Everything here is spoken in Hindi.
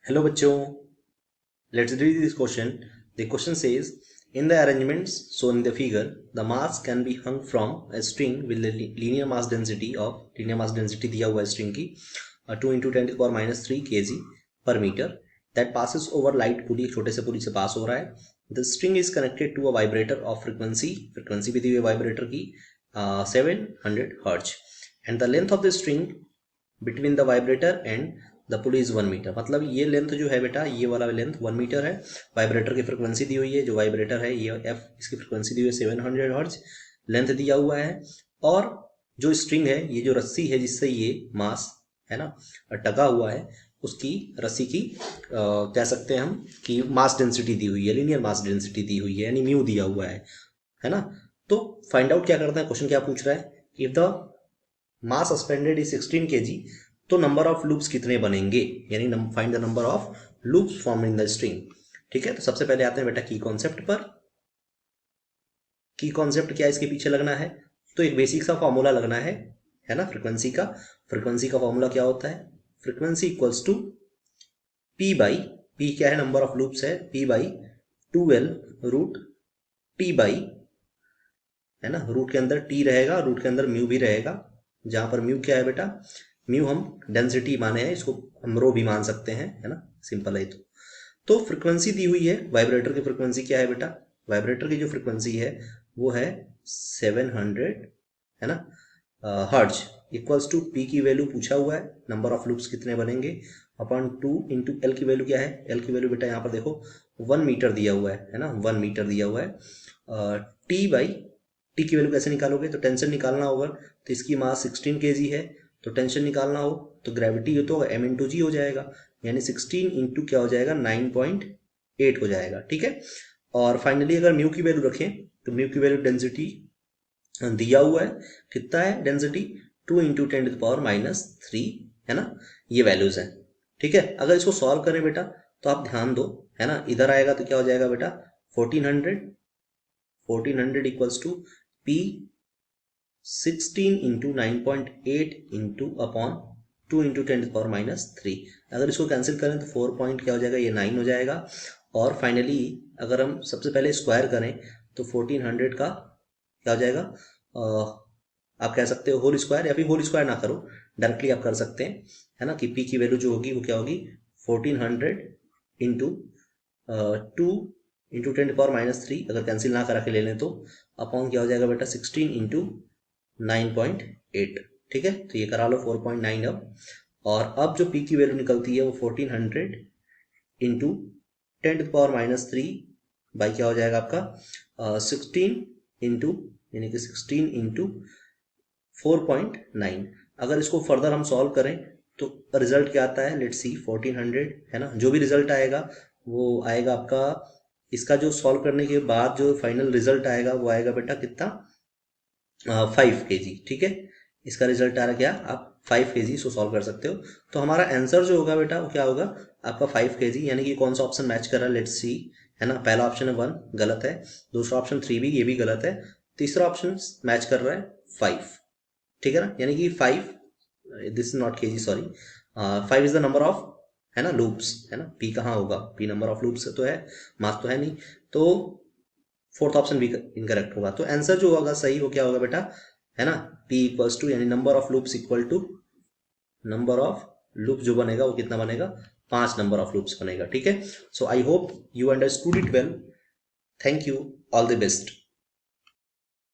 Hello बच्चों, let's read this question. The question says, in the arrangements shown in the figure, the mass can be hung from a string with the linear mass density दिया हुआ है string की 2 into 10 to the power minus 3 kg per meter that passes over light pulley, एक छोटे से पुली से पास हो रहा है. The string is connected to a vibrator of frequency भी दी हुई है vibrator की 700 Hz and the length of the string between the vibrator and the pulley is 1 metre. मतलब ये लेंथ जो है बेटा, ये वाला लेंथ 1 मीटर है. वाइब्रेटर की फ्रिक्वेंसी दी हुई है, जो वाइब्रेटर है ये एफ, इसकी फ्रिक्वेंसी दी हुई है 700 हर्ट्ज, लेंथ दिया हुआ है. और जो स्ट्रिंग है, ये जो रस्सी है जिससे ये मास है ना टका हुआ है, उसकी रस्सी की कह सकते हैं हम कि मास डेंसिटी दी हुई है, लीनियर मास डेंसिटी दी हुई है, यानी म्यू दिया हुआ है ना. तो फाइंड आउट क्या करते हैं, क्वेश्चन क्या पूछ रहा है, if the mass suspended is 16 kg तो नंबर ऑफ लूप्स कितने बनेंगे, यानी find the number of loops form in the string. ठीक है, तो सबसे पहले आते हैं बेटा की कॉन्सेप्ट पर. की कॉन्सेप्ट क्या इसके पीछे लगना है, तो एक बेसिक सा फॉर्मूला लगना है ना. फ्रिक्वेंसी का फॉर्मूला क्या होता है, frequency equals to P by, P क्या है, नंबर ऑफ लूप्स है, P by 2l root T by, है ना, रूट के अंदर टी रहेगा, रूट के अंदर म्यू भी रहेगा, जहां पर म्यू क्या है बेटा, म्यू हम डेंसिटी माने हैं, इसको हम रो भी मान सकते हैं, है ना, सिंपल है. तो फ्रिक्वेंसी दी हुई है, वाइब्रेटर की फ्रिक्वेंसी क्या है बेटा, वाइब्रेटर की जो फ्रिक्वेंसी है वो है 700 है ना हर्ट्ज, इक्वल्स टू पी की वैल्यू पूछा हुआ है, नंबर ऑफ लूप्स कितने बनेंगे अपॉन 2 इंटू एल की वैल्यू क्या है, एल की वैल्यू बेटा यहाँ पर देखो 1 मीटर दिया हुआ है ना, 1 मीटर दिया हुआ है. टी बाई, टी की वैल्यू कैसे निकालोगे, तो टेंशन निकालना होगा, तो इसकी मास 16 kg है, तो टेंशन निकालना हो तो ग्रेविटी हो तो m इंटू जी हो जाएगा, यानी 16 इंटू क्या हो जाएगा 9.8 हो जाएगा. ठीक है, और फाइनली अगर म्यू की वैल्यू रखें तो म्यू की वैल्यू डेंसिटी दिया हुआ है, कितना है density, 2 into 10 to the power minus 3, है ना, ये वैल्यूज हैं. ठीक है, अगर इसको सॉल्व करें बेटा तो आप ध्यान दो, है ना, इधर आएगा तो क्या हो जाएगा बेटा 1400 equals to P 16 into 9.8 into upon 2 into 10 to the power minus 3. अगर इसको कैंसिल करें तो 4 पॉइंट क्या हो जाएगा, ये 9 हो जाएगा. और फाइनली अगर हम सबसे पहले स्क्वायर करें तो 1400 का क्या हो जाएगा, आप कह सकते हो होल स्क्वायर, या फिर होल स्क्वायर ना करो, डायरेक्टली आप कर सकते हैं, है ना, कि पी की वैल्यू जो होगी वो क्या होगी 1400 इंटू 2 इंटू 10 पावर माइनस 3, अगर कैंसिल ना करा के ले लें तो अपॉन क्या हो जाएगा बेटा 16 इंटू 9.8. ठीक है, तो ये करा लो 4.9 अब. और अब जो पी की वैल्यू निकलती है वो 1400 इंटू 10 पावर माइनस 3 बाई क्या हो जाएगा आपका 16 इंटू, यानी कि 16 इंटू 4.9. अगर इसको फर्दर हम सॉल्व करें तो रिजल्ट क्या आता है, लेट्स सी 1400, है ना, जो भी रिजल्ट आएगा वो आएगा आपका, इसका जो सॉल्व करने के बाद जो फाइनल रिजल्ट आएगा वो आएगा बेटा कितना 5 kg. ठीक है, इसका रिजल्ट आ रहा क्या, आप 5 kg इसको सॉल्व कर सकते हो. तो हमारा आंसर जो होगा बेटा वो क्या होगा आपका 5 kg, यानी कि कौन सा ऑप्शन मैच कर रहा है, लेट्स सी, है ना, पहला ऑप्शन है 1 गलत है, दूसरा ऑप्शन 3 भी, ये भी गलत है, तीसरा ऑप्शन मैच कर रहा है 5. ठीक है ना, यानी कि 5, this is not kg sorry, 5 is the number of, है ना, लूप्स, है ना, पी कहाँ होगा, पी नंबर ऑफ लूप्स तो है, मास तो है नहीं, तो फोर्थ ऑप्शन भी इनकरेक्ट होगा. तो आंसर जो होगा सही वो क्या होगा बेटा, है ना, p इक्वल्स टू, यानी number of loops equal to number of loop जो बनेगा वो कितना बनेगा, 5 नंबर ऑफ लूप्स बनेगा. ठीक है, so I hope you understood it well. Thank you, all the best.